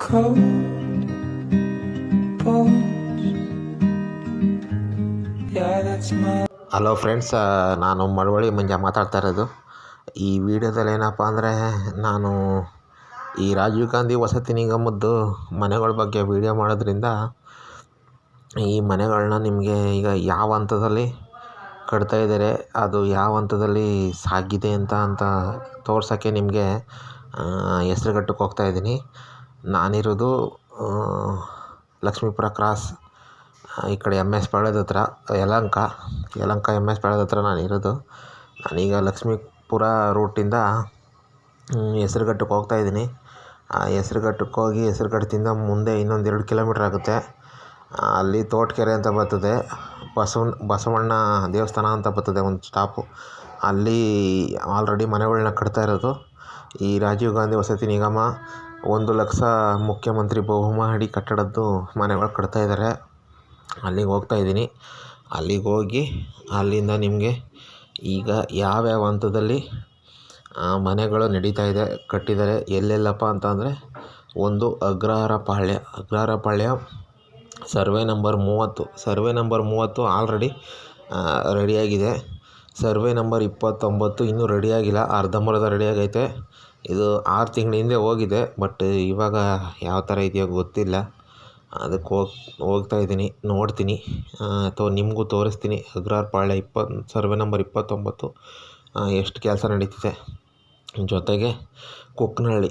cold bones. Yeah, that's my. Hello friends, ನಾನು ಮಳವಳ್ಳಿ ಮಂಜ ಮಾತಾಡ್ತಾ ಇರೋದು. ಈ ವಿಡಿಯೋದಲ್ಲಿ ಏನಪ್ಪ ಅಂದರೆ, ನಾನು ಈ ರಾಜೀವ್ ಗಾಂಧಿ ವಸತಿ ನಿಗಮದ್ದು ಮನೆಗಳ ಬಗ್ಗೆ ವಿಡಿಯೋ ಮಾಡೋದ್ರಿಂದ ಈ ಮನೆಗಳನ್ನ ನಿಮಗೆ ಈಗ ಯಾವ ಹಂತದಲ್ಲಿ ಕಟ್ತಾ ಇದ್ದಾರೆ, ಅದು ಯಾವ ಹಂತದಲ್ಲಿ ಸಾಗಿದೆ ಅಂತ ತೋರ್ಸೋಕ್ಕೆ ನಿಮಗೆ ಹೆಸರುಘಟ್ಟಕ್ಕೆ ಹೋಗ್ತಾಯಿದ್ದೀನಿ. ನಾನಿರೋದು ಲಕ್ಷ್ಮೀಪುರ ಕ್ರಾಸ್, ಈ ಕಡೆ ಎಮ್ ಎಸ್ ಪಾಳ್ಯದ ಹತ್ರ, ಯಲಹಂಕ ಎಮ್ ಎಸ್ ಪಾಳ್ಯದ ಹತ್ರ ನಾನಿರೋದು. ನಾನೀಗ ಲಕ್ಷ್ಮೀಪುರ ರೂಟಿಂದ ಹೆಸರುಘಟ್ಟಕ್ಕೆ ಹೋಗ್ತಾಯಿದ್ದೀನಿ. ಹೆಸರುಘಟ್ಟಕ್ಕೆ ಹೋಗಿ ಹೆಸರುಘಟ್ಟದಿಂದ ಮುಂದೆ ಇನ್ನೊಂದು 2 ಕಿಲೋಮೀಟ್ರ್ ಆಗುತ್ತೆ. ಅಲ್ಲಿ ತೋಟಕೆರೆ ಅಂತ ಬರ್ತದೆ, ಬಸವಣ್ಣ ದೇವಸ್ಥಾನ ಅಂತ ಬರ್ತದೆ ಒಂದು ಸ್ಟಾಪು. ಅಲ್ಲಿ ಆಲ್ರೆಡಿ ಮನೆಗಳನ್ನ ಕಟ್ತಾ ಇರೋದು ಈ ರಾಜೀವ್ ಗಾಂಧಿ ವಸತಿ ನಿಗಮ. 1 ಲಕ್ಷ ಮುಖ್ಯಮಂತ್ರಿ ಬಹುಮಹಡಿ ಕಟ್ಟಡದ್ದು ಮನೆಗಳು ಕಟ್ತಾ ಇದ್ದಾರೆ. ಅಲ್ಲಿಗೆ ಹೋಗ್ತಾಯಿದ್ದೀನಿ. ಅಲ್ಲಿಗೆ ಹೋಗಿ ಅಲ್ಲಿಂದ ನಿಮಗೆ ಈಗ ಯಾವ್ಯಾವ ಹಂತದಲ್ಲಿ ಮನೆಗಳು ನಡೀತಾ ಇದೆ, ಕಟ್ಟಿದ್ದಾರೆ, ಎಲ್ಲೆಲ್ಲಪ್ಪ ಅಂತಂದರೆ, ಒಂದು ಅಗ್ರಹಾರಪಾಳ್ಯ ಸರ್ವೆ ನಂಬರ್ 30 ಆಲ್ರೆಡಿ ರೆಡಿಯಾಗಿದೆ. ಸರ್ವೆ ನಂಬರ್ 29 ಇನ್ನೂ ರೆಡಿಯಾಗಿಲ್ಲ, ಅರ್ಧಂಬರ್ಧ ರೆಡಿಯಾಗೈತೆ. ಇದು 6 ತಿಂಗಳ ಹಿಂದೆ ಹೋಗಿದೆ, ಬಟ್ ಇವಾಗ ಯಾವ ಥರ ಇದೆಯೋ ಗೊತ್ತಿಲ್ಲ. ಅದಕ್ಕೆ ಹೋಗ್ತಾಯಿದ್ದೀನಿ, ನೋಡ್ತೀನಿ, ಅಥವಾ ನಿಮಗೂ ತೋರಿಸ್ತೀನಿ. ಅಗ್ರಹಾರಪಾಳ್ಯ ಸರ್ವೆ ನಂಬರ್ 29 ಎಷ್ಟು ಕೆಲಸ ನಡೀತಿದೆ. ಜೊತೆಗೆ ಕುಕ್ನಹಳ್ಳಿ,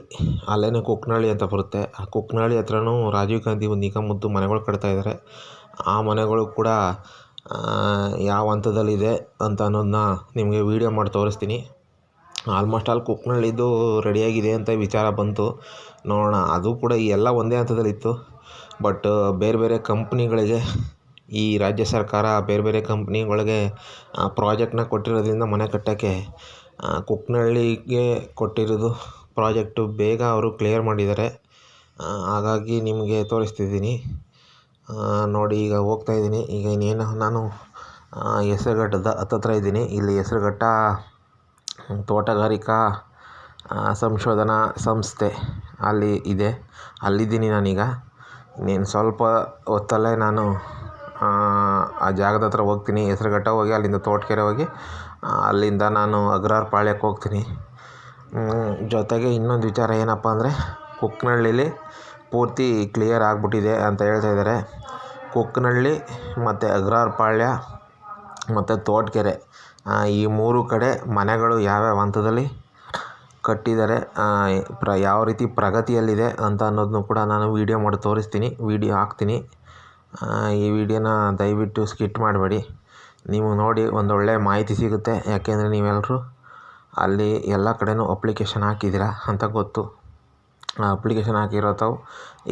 ಅಲ್ಲೇ ಕುಕ್ನಹಳ್ಳಿ ಅಂತ ಬರುತ್ತೆ. ಆ ಕುಕ್ನಹಳ್ಳಿ ಹತ್ರನೂ ರಾಜೀವ್ ಗಾಂಧಿ ನಿಗಮದ್ದು ಮನೆಗಳು ಕಟ್ತಾ ಇದ್ದಾರೆ. ಆ ಮನೆಗಳು ಕೂಡ ಯಾವ ಹಂತದಲ್ಲಿದೆ ಅಂತ ಅನ್ನೋದನ್ನ ನಿಮಗೆ ವೀಡಿಯೋ ಮಾಡಿ ತೋರಿಸ್ತೀನಿ. ಆಲ್ಮೋಸ್ಟ್ ಆಲ್ ಕುಕ್ನಹಳ್ಳಿದು ರೆಡಿಯಾಗಿದೆ ಅಂತ ವಿಚಾರ ಬಂತು. ನೋಡೋಣ, ಅದು ಕೂಡ ಎಲ್ಲ ಒಂದೇ ಹಂತದಲ್ಲಿತ್ತು. ಬಟ್ ಬೇರೆ ಬೇರೆ ಕಂಪ್ನಿಗಳಿಗೆ ಈ ರಾಜ್ಯ ಸರ್ಕಾರ ಬೇರೆ ಕಂಪ್ನಿಗಳಿಗೆ ಪ್ರಾಜೆಕ್ಟ್ನ ಕೊಟ್ಟಿರೋದ್ರಿಂದ ಮನೆ ಕಟ್ಟೋಕ್ಕೆ ಕುಕ್ನಹಳ್ಳಿಗೆ ಕೊಟ್ಟಿರೋದು ಪ್ರಾಜೆಕ್ಟು ಬೇಗ ಅವರು ಕ್ಲಿಯರ್ ಮಾಡಿದ್ದಾರೆ. ಹಾಗಾಗಿ ನಿಮಗೆ ತೋರಿಸ್ತಿದ್ದೀನಿ ನೋಡಿ. ಈಗ ಹೋಗ್ತಾಯಿದ್ದೀನಿ. ಈಗ ಇನ್ನೇನು ನಾನು ಹೆಸರುಘಟ್ಟದ ಹತ್ತತ್ರ ಇದ್ದೀನಿ. ಇಲ್ಲಿ ಹೆಸರುಘಟ್ಟ ತೋಟಗಾರಿಕಾ ಸಂಶೋಧನಾ ಸಂಸ್ಥೆ ಅಲ್ಲಿ ಇದೆ, ಅಲ್ಲಿದ್ದೀನಿ ನಾನೀಗ. ಇನ್ನೇನು ಸ್ವಲ್ಪ ಹೊತ್ತಲ್ಲೇ ನಾನು ಆ ಜಾಗದ ಹತ್ರ ಹೋಗ್ತೀನಿ. ಹೆಸರುಘಟ್ಟ ಹೋಗಿ ಅಲ್ಲಿಂದ ತೋಟಕೆರೆ ಹೋಗಿ ಅಲ್ಲಿಂದ ನಾನು ಅಗ್ರಹಾರಪಾಳ್ಯಕ್ಕೆ ಹೋಗ್ತೀನಿ. ಜೊತೆಗೆ ಇನ್ನೊಂದು ವಿಚಾರ ಏನಪ್ಪ ಅಂದರೆ, ಕುಕ್ನಹಳ್ಳಿಲಿ ಪೂರ್ತಿ ಕ್ಲಿಯರ್ ಆಗಿಬಿಟ್ಟಿದೆ ಅಂತ ಹೇಳ್ತಾಯಿದ್ದಾರೆ. ಕುಕ್ನಹಳ್ಳಿ ಮತ್ತು ಅಗ್ರಹಾರಪಾಳ್ಯ ಮತ್ತು ತೋಟಕೆರೆ, ಈ 3 ಕಡೆ ಮನೆಗಳು ಯಾವ್ಯಾವ ಹಂತದಲ್ಲಿ ಕಟ್ಟಿದ್ದಾರೆ, ಯಾವ ರೀತಿ ಪ್ರಗತಿಯಲ್ಲಿದೆ ಅಂತ ಅನ್ನೋದನ್ನು ಕೂಡ ನಾನು ವೀಡಿಯೋ ಮಾಡಿ ತೋರಿಸ್ತೀನಿ, ವೀಡಿಯೋ ಹಾಕ್ತೀನಿ. ಈ ವಿಡಿಯೋನ ದಯವಿಟ್ಟು ಸ್ಕಿಪ್ ಮಾಡಬೇಡಿ. ನೀವು ನೋಡಿ ಒಂದೊಳ್ಳೆ ಮಾಹಿತಿ ಸಿಗುತ್ತೆ. ಯಾಕೆಂದರೆ ನೀವೆಲ್ಲರೂ ಅಲ್ಲಿ ಎಲ್ಲ ಕಡೆನೂ ಅಪ್ಲಿಕೇಶನ್ ಹಾಕಿದ್ದೀರಾ ಅಂತ ಗೊತ್ತು. ಆ ಅಪ್ಲಿಕೇಶನ್ ಹಾಕಿರೋತಾವು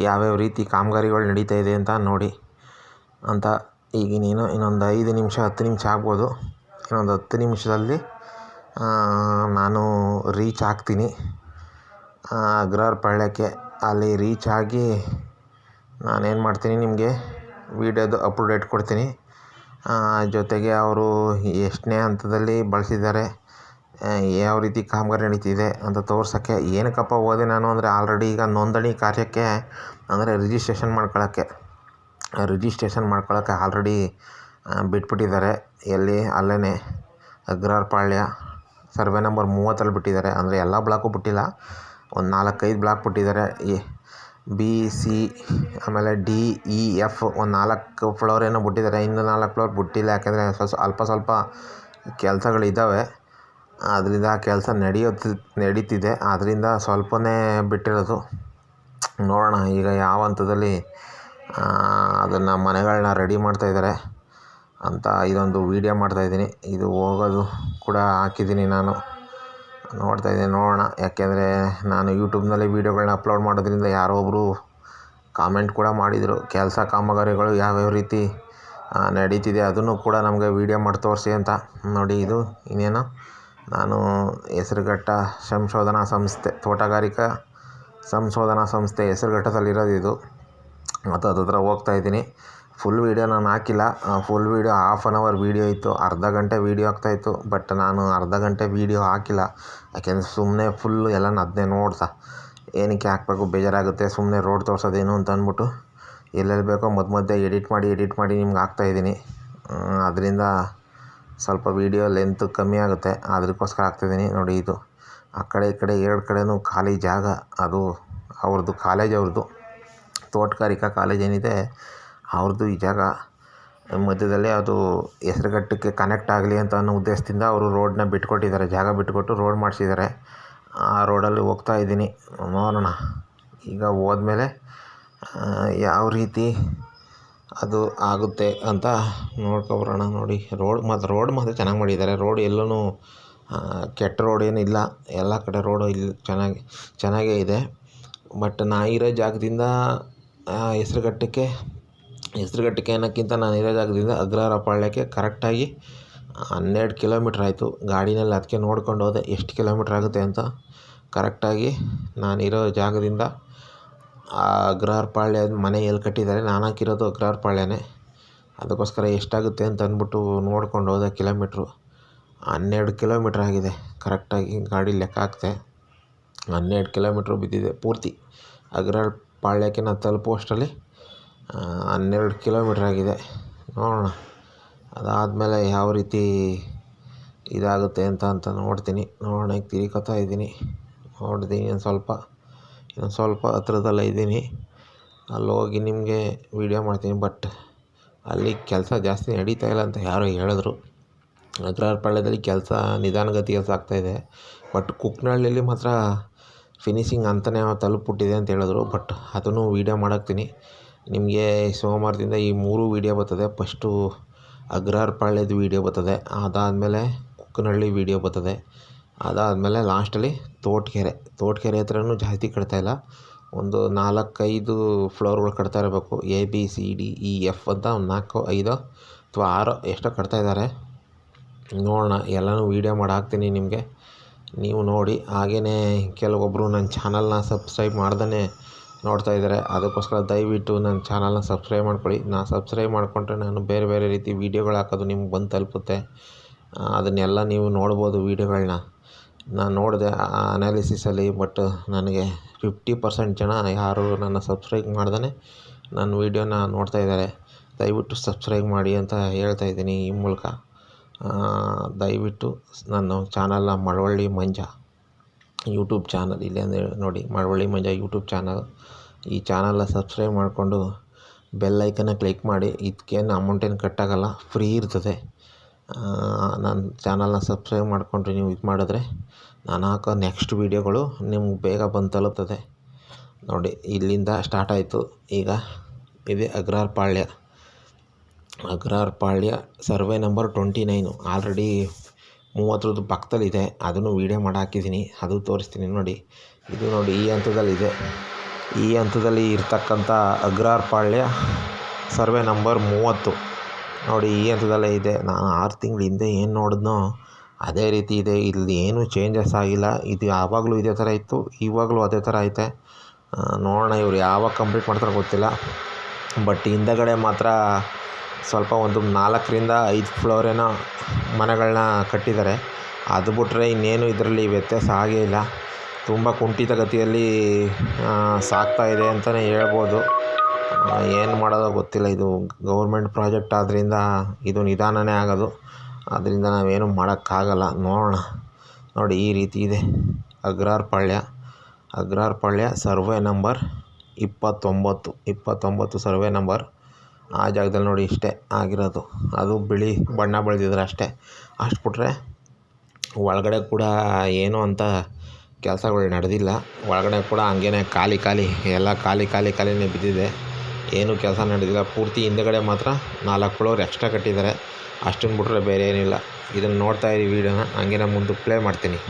ಯಾವ್ಯಾವ ರೀತಿ ಕಾಮಗಾರಿಗಳು ನಡೀತಾ ಇದೆ ಅಂತ ನೋಡಿ ಅಂತ. ಈಗಿನೇನು ಇನ್ನೊಂದು 5 ನಿಮಿಷ 10 ನಿಮಿಷ ಆಗ್ಬೋದು. ಇನ್ನೊಂದು 10 ನಿಮಿಷದಲ್ಲಿ ನಾನು ರೀಚ್ ಆಗ್ತೀನಿ ಅಗ್ರಹಾರಪಾಳ್ಯಕ್ಕೆ. ಅಲ್ಲಿ ರೀಚ್ ಆಗಿ ನಾನೇನು ಮಾಡ್ತೀನಿ, ನಿಮಗೆ ವೀಡಿಯೋದು ಅಪ್ಡೇಟ್ ಕೊಡ್ತೀನಿ. ಜೊತೆಗೆ ಅವರು ಎಷ್ಟನೇ ಹಂತದಲ್ಲಿ ಬಳಸಿದ್ದಾರೆ, ಯಾವ ರೀತಿ ಕಾಮಗಾರಿ ನಡೀತಿದೆ ಅಂತ ತೋರ್ಸೋಕ್ಕೆ. ಏನಕ್ಕಪ್ಪ ಹೋದೆ ನಾನು ಅಂದರೆ, ಆಲ್ರೆಡಿ ಈಗ ನೋಂದಣಿ ಕಾರ್ಯಕ್ಕೆ ಅಂದರೆ ರಿಜಿಸ್ಟ್ರೇಷನ್ ಮಾಡ್ಕೊಳ್ಳೋಕ್ಕೆ ಆಲ್ರೆಡಿ ಬಿಟ್ಬಿಟ್ಟಿದ್ದಾರೆ. ಎಲ್ಲಿ ಅಲ್ಲೇ ಅಗ್ರಹಾರಪಾಳ್ಯ ಸರ್ವೆ ನಂಬರ್ 30 ಬಿಟ್ಟಿದ್ದಾರೆ. ಅಂದರೆ ಎಲ್ಲ ಬ್ಲಾಕು ಬಿಟ್ಟಿಲ್ಲ, ಒಂದು 4-5 ಬ್ಲಾಕ್ ಬಿಟ್ಟಿದ್ದಾರೆ. B, C, ಆಮೇಲೆ D, E, F ಒಂದು 4 ಫ್ಲೋರ್ ಏನೋ ಬಿಟ್ಟಿದ್ದಾರೆ. ಇನ್ನು 4 ಫ್ಲೋರ್ ಬಿಟ್ಟಿಲ್ಲ, ಯಾಕೆಂದರೆ ಸ್ವಲ್ಪ ಕೆಲಸಗಳಿದ್ದಾವೆ. ಅದರಿಂದ ಆ ಕೆಲಸ ನಡೀತಿದೆ, ಅದರಿಂದ ಸ್ವಲ್ಪನೇ ಬಿಟ್ಟಿರೋದು. ನೋಡೋಣ ಈಗ ಯಾವ ಹಂತದಲ್ಲಿ ಅದನ್ನು ಮನೆಗಳನ್ನ ರೆಡಿ ಮಾಡ್ತಾಯಿದ್ದಾರೆ ಅಂತ ಇದೊಂದು ವೀಡಿಯೋ ಮಾಡ್ತಾಯಿದ್ದೀನಿ. ಇದು ಹೋಗೋದು ಕೂಡ ಹಾಕಿದ್ದೀನಿ, ನಾನು ನೋಡ್ತಾಯಿದ್ದೀನಿ. ನೋಡೋಣ, ಯಾಕೆಂದರೆ ನಾನು ಯೂಟ್ಯೂಬ್ನಲ್ಲಿ ವೀಡಿಯೋಗಳನ್ನ ಅಪ್ಲೋಡ್ ಮಾಡೋದ್ರಿಂದ ಯಾರೋ ಒಬ್ಬರು ಕಾಮೆಂಟ್ ಕೂಡ ಮಾಡಿದರು, ಕಾಮಗಾರಿಗಳು ಯಾವ್ಯಾವ ರೀತಿ ನಡೀತಿದೆ ಅದನ್ನು ಕೂಡ ನಮಗೆ ವೀಡಿಯೋ ಮಾಡಿ ತೋರಿಸಿ ಅಂತ. ನೋಡಿ, ಇದು ಇನ್ನೇನು ನಾನು ಹೆಸರುಘಟ್ಟ ಸಂಶೋಧನಾ ಸಂಸ್ಥೆ, ತೋಟಗಾರಿಕಾ ಸಂಶೋಧನಾ ಸಂಸ್ಥೆ ಹೆಸರುಘಟ್ಟದಲ್ಲಿರೋದು ಇದು. ಮತ್ತು ಹತ್ರ ಹೋಗ್ತಾಯಿದ್ದೀನಿ. ಫುಲ್ ವೀಡಿಯೋ ನಾನು ಹಾಕಿಲ್ಲ. ಫುಲ್ ವೀಡಿಯೋ 1/2 ಅವರ್ ವೀಡಿಯೋ ಇತ್ತು, ಅರ್ಧ ಗಂಟೆ ವೀಡಿಯೋ ಆಗ್ತಾಯಿತ್ತು. ಬಟ್ ನಾನು ಅರ್ಧ ಗಂಟೆ ವೀಡಿಯೋ ಹಾಕಿಲ್ಲ, ಯಾಕೆಂದರೆ ಸುಮ್ಮನೆ ಫುಲ್ಲು ಎಲ್ಲನೂ ಅದನ್ನೇ ನೋಡ್ತಾ ಏನಕ್ಕೆ ಹಾಕಬೇಕು, ಬೇಜಾರಾಗುತ್ತೆ ಸುಮ್ಮನೆ ರೋಡ್ ತೋರಿಸೋದೇನು ಅಂತ ಅಂದ್ಬಿಟ್ಟು ಎಲ್ಲೆಲ್ಲಿ ಬೇಕೋ ಮಧ್ಯೆ ಎಡಿಟ್ ಮಾಡಿ ನಿಮ್ಗೆ ಹಾಕ್ತಾಯಿದ್ದೀನಿ. ಅದರಿಂದ ಸ್ವಲ್ಪ ವೀಡಿಯೋ ಲೆಂತ್ ಕಮ್ಮಿ ಆಗುತ್ತೆ, ಅದಕ್ಕೋಸ್ಕರ ಹಾಕ್ತಾಯಿದ್ದೀನಿ. ನೋಡಿ, ಇದು ಆ ಕಡೆ ಈ ಕಡೆ ಎರಡು ಕಡೆನೂ ಖಾಲಿ ಜಾಗ. ಅದು ಅವ್ರದ್ದು ಕಾಲೇಜ್, ಅವ್ರದ್ದು ತೋಟಗಾರಿಕಾ ಕಾಲೇಜ್ ಏನಿದೆ ಅವ್ರದ್ದು ಈ ಜಾಗ. ಮಧ್ಯದಲ್ಲಿ ಅದು ಹೆಸರುಘಟ್ಟಕ್ಕೆ ಕನೆಕ್ಟ್ ಆಗಲಿ ಅಂತ ಅನ್ನೋ ಉದ್ದೇಶದಿಂದ ಅವರು ರೋಡನ್ನ ಬಿಟ್ಕೊಟ್ಟಿದ್ದಾರೆ, ಜಾಗ ಬಿಟ್ಟುಕೊಟ್ಟು ರೋಡ್ ಮಾಡಿಸಿದ್ದಾರೆ. ಆ ರೋಡಲ್ಲಿ ಹೋಗ್ತಾ ಇದ್ದೀನಿ. ನೋಡೋಣ ಈಗ ಹೋದ್ಮೇಲೆ ಯಾವ ರೀತಿ ಅದು ಆಗುತ್ತೆ ಅಂತ ನೋಡ್ಕೊಬರೋಣ. ನೋಡಿ, ರೋಡ್ ಮಾತ್ರ ಚೆನ್ನಾಗಿ ಮಾಡಿದ್ದಾರೆ. ರೋಡ್ ಎಲ್ಲೂ ಕೆಟ್ಟ ರೋಡ್ ಏನಿಲ್ಲ, ಎಲ್ಲ ಕಡೆ ರೋಡು ಇಲ್ಲಿ ಚೆನ್ನಾಗೇ ಇದೆ. ಬಟ್ ನಾ ಇರೋ ಜಾಗದಿಂದ ಹೆಸರುಘಟ್ಟಕ್ಕೆ ಅನ್ನೋಕ್ಕಿಂತ ನಾನು ಇರೋ ಜಾಗದಿಂದ ಅಗ್ರಹಾರಪಾಳ್ಯಕ್ಕೆ ಕರೆಕ್ಟಾಗಿ 12 ಕಿಲೋಮೀಟ್ರ್ ಆಯಿತು. ಗಾಡಿನಲ್ಲಿ ಅದಕ್ಕೆ ನೋಡ್ಕೊಂಡು ಹೋದೆ ಎಷ್ಟು ಕಿಲೋಮೀಟ್ರ್ ಆಗುತ್ತೆ ಅಂತ. ಕರೆಕ್ಟಾಗಿ ನಾನಿರೋ ಜಾಗದಿಂದ ಆ ಅಗ್ರಹಾರಪಾಳ್ಯ ಮನೆ ಎಲ್ಲಿ ಕಟ್ಟಿದ್ದಾರೆ, ನಾನು ಹಾಕಿರೋದು ಅಗ್ರಹಾರಪಾಳ್ಯನೇ. ಅದಕ್ಕೋಸ್ಕರ ಎಷ್ಟಾಗುತ್ತೆ ಅಂತ ಅಂದ್ಬಿಟ್ಟು ನೋಡ್ಕೊಂಡು ಹೋದೆ. ಕಿಲೋಮೀಟ್ರು 12 ಕಿಲೋಮೀಟ್ರ್ ಆಗಿದೆ. ಕರೆಕ್ಟಾಗಿ ಗಾಡಿ ಲೆಕ್ಕ ಹಾಕಿದೆ, 12 ಕಿಲೋಮೀಟ್ರ್ ಬಿದ್ದಿದೆ ಪೂರ್ತಿ. ಅಗ್ರಹಾರಪಾಳ್ಯಕ್ಕೆ ನಾನು ತಲುಪುವಷ್ಟರಲ್ಲಿ 12 ಕಿಲೋಮೀಟ್ರ್ ಆಗಿದೆ. ನೋಡೋಣ ಅದಾದಮೇಲೆ ಯಾವ ರೀತಿ ಇದಾಗುತ್ತೆ ಅಂತ ನೋಡ್ತೀನಿ. ನೋಡೋಣ, ಈಗ ತಿರ್ಕೋತಾ ಇದ್ದೀನಿ. ನೋಡ್ತೀನಿ ಇನ್ನೊಂದು ಸ್ವಲ್ಪ ಹತ್ರದಲ್ಲೇ ಇದ್ದೀನಿ. ಅಲ್ಲಿ ಹೋಗಿ ನಿಮಗೆ ವೀಡಿಯೋ ಮಾಡ್ತೀನಿ. ಬಟ್ ಅಲ್ಲಿ ಕೆಲಸ ಜಾಸ್ತಿ ನಡೀತಾ ಇಲ್ಲ ಅಂತ ಯಾರೋ ಹೇಳಿದ್ರು. ಅಗ್ರಹಾರಪಾಳ್ಯದಲ್ಲಿ ಕೆಲಸ ನಿಧಾನಗತಿ ಕೆಲಸ ಆಗ್ತಾಯಿದೆ. ಬಟ್ ಕುಕ್ನಹಳ್ಳಿಯಲ್ಲಿ ಮಾತ್ರ ಫಿನಿಶಿಂಗ್ ಅಂತಲೇ ತಲುಪಿಬಿಟ್ಟಿದೆ ಅಂತ ಹೇಳಿದ್ರು. ಬಟ್ ಅದನ್ನು ವೀಡಿಯೋ ಮಾಡಾಕ್ತೀನಿ ನಿಮಗೆ. ಸೋಮವಾರದಿಂದ ಈ 3 ವೀಡಿಯೋ ಬರ್ತದೆ. ಫಸ್ಟು ಅಗ್ರಹಾರಪಾಳ್ಯದ ವೀಡಿಯೋ ಬರ್ತದೆ, ಅದಾದಮೇಲೆ ಕುಕ್ಕನಹಳ್ಳಿ ವೀಡಿಯೋ ಬರ್ತದೆ, ಅದಾದಮೇಲೆ ಲಾಸ್ಟಲ್ಲಿ ತೋಟಕೆರೆ ಹತ್ರನೂ ಜಾಸ್ತಿ ಕಟ್ತಾಯಿಲ್ಲ, ಒಂದು 4-5 ಫ್ಲೋರ್ಗಳು ಕಟ್ತಾ ಇರಬೇಕು. ABCDEF ಅಂತ ಒಂದು 4-5 ಅಥವಾ 6 ಎಷ್ಟೋ ಕಟ್ತಾಯಿದ್ದಾರೆ. ನೋಡೋಣ, ಎಲ್ಲನೂ ವೀಡಿಯೋ ಮಾಡಿ ಹಾಕ್ತೀನಿ ನಿಮಗೆ, ನೀವು ನೋಡಿ. ಹಾಗೆಯೇ ಕೆಲವೊಬ್ಬರು ನನ್ನ ಚಾನಲ್ನ ಸಬ್ಸ್ಕ್ರೈಬ್ ಮಾಡ್ದೇ ನೋಡ್ತಾ ಇದ್ದಾರೆ. ಅದಕ್ಕೋಸ್ಕರ ದಯವಿಟ್ಟು ನನ್ನ ಚಾನಲ್ನ ಸಬ್ಸ್ಕ್ರೈಬ್ ಮಾಡ್ಕೊಳ್ಳಿ. ಸಬ್ಸ್ಕ್ರೈಬ್ ಮಾಡಿಕೊಂಡ್ರೆ ನಾನು ಬೇರೆ ಬೇರೆ ರೀತಿ ವೀಡಿಯೋಗಳು ಹಾಕೋದು ನಿಮ್ಗೆ ಬಂದು ತಲುಪುತ್ತೆ. ಅದನ್ನೆಲ್ಲ ನೀವು ನೋಡ್ಬೋದು ವೀಡಿಯೋಗಳನ್ನ. ನಾನು ನೋಡಿದೆ ಅನಾಲಿಸಿಸಲ್ಲಿ. ಬಟ್ ನನಗೆ 50% ಜನ ಯಾರು ನನ್ನ ಸಬ್ಸ್ಕ್ರೈಬ್ ಮಾಡ್ದೇ ನನ್ನ ವೀಡಿಯೋನ ನೋಡ್ತಾ ಇದ್ದಾರೆ. ದಯವಿಟ್ಟು ಸಬ್ಸ್ಕ್ರೈಬ್ ಮಾಡಿ ಅಂತ ಹೇಳ್ತಾ ಇದ್ದೀನಿ ಈ ಮೂಲಕ. ದಯವಿಟ್ಟು ನನ್ನ ಚಾನಲ್ನ ಮಳವಳ್ಳಿ ಮಂಜ ಯೂಟ್ಯೂಬ್ ಚಾನಲ್, ಇಲ್ಲೇ ನೋಡಿ, ಮಳವಳ್ಳಿ ಮಂಜ ಯೂಟ್ಯೂಬ್ ಚಾನಲ್. ಈ ಚಾನಲ್ನ ಸಬ್ಸ್ಕ್ರೈಬ್ ಮಾಡಿಕೊಂಡು ಬೆಲ್ಲೈಕನ್ನ ಕ್ಲಿಕ್ ಮಾಡಿ. ಇದಕ್ಕೇನು ಅಮೌಂಟೇನು ಕಟ್ಟಾಗಲ್ಲ, ಫ್ರೀ ಇರ್ತದೆ. ನನ್ನ ಚಾನಲ್ನ ಸಬ್ಸ್ಕ್ರೈಬ್ ಮಾಡಿಕೊಂಡ್ರೆ ನೀವು ಇದು ಮಾಡಿದ್ರೆ ನಾನು ಹಾಕೋ ನೆಕ್ಸ್ಟ್ ವೀಡಿಯೋಗಳು ನಿಮ್ಗೆ ಬೇಗ ಬಂದು ತಲುಪ್ತದೆ. ನೋಡಿ, ಇಲ್ಲಿಂದ ಸ್ಟಾರ್ಟ್ ಆಯಿತು. ಈಗ ಇದೆ ಅಗ್ರಹಾರಪಾಳ್ಯ ಸರ್ವೆ ನಂಬರ್ 29. ಆಲ್ರೆಡಿ 30 ಪಕ್ಕದಲ್ಲಿದೆ. ಅದನ್ನು ವೀಡಿಯೋ ಮಾಡಿ ಹಾಕಿದ್ದೀನಿ, ಅದು ತೋರಿಸ್ತೀನಿ. ನೋಡಿ, ಇದು ನೋಡಿ ಈ ಹಂತದಲ್ಲಿ ಇರ್ತಕ್ಕಂಥ ಅಗ್ರಹಾರಪಾಳ್ಯ ಸರ್ವೆ ನಂಬರ್ 30. ನೋಡಿ, ಈ ಹಂತದಲ್ಲೇ ಇದೆ. ನಾನು 6 ತಿಂಗಳ ಹಿಂದೆ ಏನು ನೋಡಿದ್ನೋ ಅದೇ ರೀತಿ ಇದೆ. ಇಲ್ಲಿ ಏನೂ ಚೇಂಜಸ್ ಆಗಿಲ್ಲ. ಇದು ಯಾವಾಗಲೂ ಇದೇ ಥರ ಇತ್ತು, ಇವಾಗಲೂ ಅದೇ ಥರ ಐತೆ. ನೋಡೋಣ ಇವ್ರು ಯಾವಾಗ ಕಂಪ್ಲೀಟ್ ಮಾಡ್ತಾರೋ ಗೊತ್ತಿಲ್ಲ. ಬಟ್ ಹಿಂದಗಡೆ ಮಾತ್ರ ಸ್ವಲ್ಪ ಒಂದು 4-5 ಫ್ಲೋರ್ ಏನೋ ಮನೆಗಳನ್ನ ಕಟ್ಟಿದ್ದಾರೆ. ಅದು ಬಿಟ್ಟರೆ ಇನ್ನೇನು ಇದರಲ್ಲಿ ವ್ಯತ್ಯಾಸ ಆಗೇ ಇಲ್ಲ. ತುಂಬ ಕುಂಠಿತ ಗತಿಯಲ್ಲಿ ಸಾಗ್ತಾ ಇದೆ ಅಂತಲೇ ಹೇಳ್ಬೋದು. ಏನು ಮಾಡೋದೋ ಗೊತ್ತಿಲ್ಲ. ಇದು ಗೌರ್ಮೆಂಟ್ ಪ್ರಾಜೆಕ್ಟ್ ಆದ್ದರಿಂದ ಇದು ನಿಧಾನನೇ ಆಗೋದು. ಅದರಿಂದ ನಾವೇನು ಮಾಡೋಕ್ಕಾಗಲ್ಲ. ನೋಡೋಣ. ನೋಡಿ, ಈ ರೀತಿ ಇದೆ ಅಗ್ರಹಾರಪಾಳ್ಯ ಸರ್ವೆ ನಂಬರ್ 29 ಸರ್ವೆ ನಂಬರ್. ಆ ಜಾಗದಲ್ಲಿ ನೋಡಿ ಇಷ್ಟೇ ಆಗಿರೋದು. ಅದು ಬಿಳಿ ಬಣ್ಣ ಬಳಿದಿದ್ರೆ ಅಷ್ಟೇ. ಅಷ್ಟು ಬಿಟ್ರೆ ಒಳಗಡೆ ಕೂಡ ಏನೂ ಅಂತ ಕೆಲಸಗಳು ನಡೆದಿಲ್ಲ. ಒಳಗಡೆ ಕೂಡ ಹಂಗೇ ಎಲ್ಲ ಖಾಲಿನೇ ಬಿದ್ದಿದೆ. ಏನೂ ಕೆಲಸ ನಡೆದಿಲ್ಲ. ಪೂರ್ತಿ ಹಿಂದುಗಡೆ ಮಾತ್ರ 4 ಫ್ಲೋರ್ ಎಕ್ಸ್ಟ್ರಾ ಕಟ್ಟಿದ್ದಾರೆ. ಅಷ್ಟನ್ನು ಬಿಟ್ರೆ ಬೇರೆ ಏನಿಲ್ಲ. ಇದನ್ನು ನೋಡ್ತಾ ಇರಿ ವೀಡಿಯೋನ, ಹಂಗೆ ಮುಂದೆ ಪ್ಲೇ ಮಾಡ್ತೀನಿ.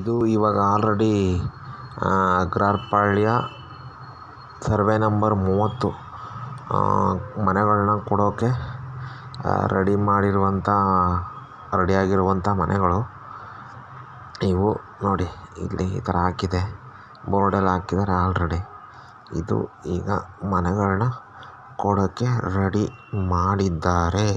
ಇದು ಇವಾಗ ಆಲ್ರೆಡಿ ಅಗ್ರಹಾರಪಾಳ್ಯ ಸರ್ವೆ ನಂಬರ್ 30 ಮನೆಗಳನ್ನ ಕೊಡೋಕ್ಕೆ ರೆಡಿಯಾಗಿರುವಂಥ ಮನೆಗಳು ಇವು ನೋಡಿ. ಇಲ್ಲಿ ಈ ಥರ ಹಾಕಿದೆ, ಬೋರ್ಡೆಲ್ಲ ಹಾಕಿದ್ದಾರೆ ಆಲ್ರೆಡಿ. ಇದು ಈಗ ಮನೆಗಳನ್ನ ಕೊಡೋಕ್ಕೆ ರೆಡಿ ಮಾಡಿದ್ದಾರೆ.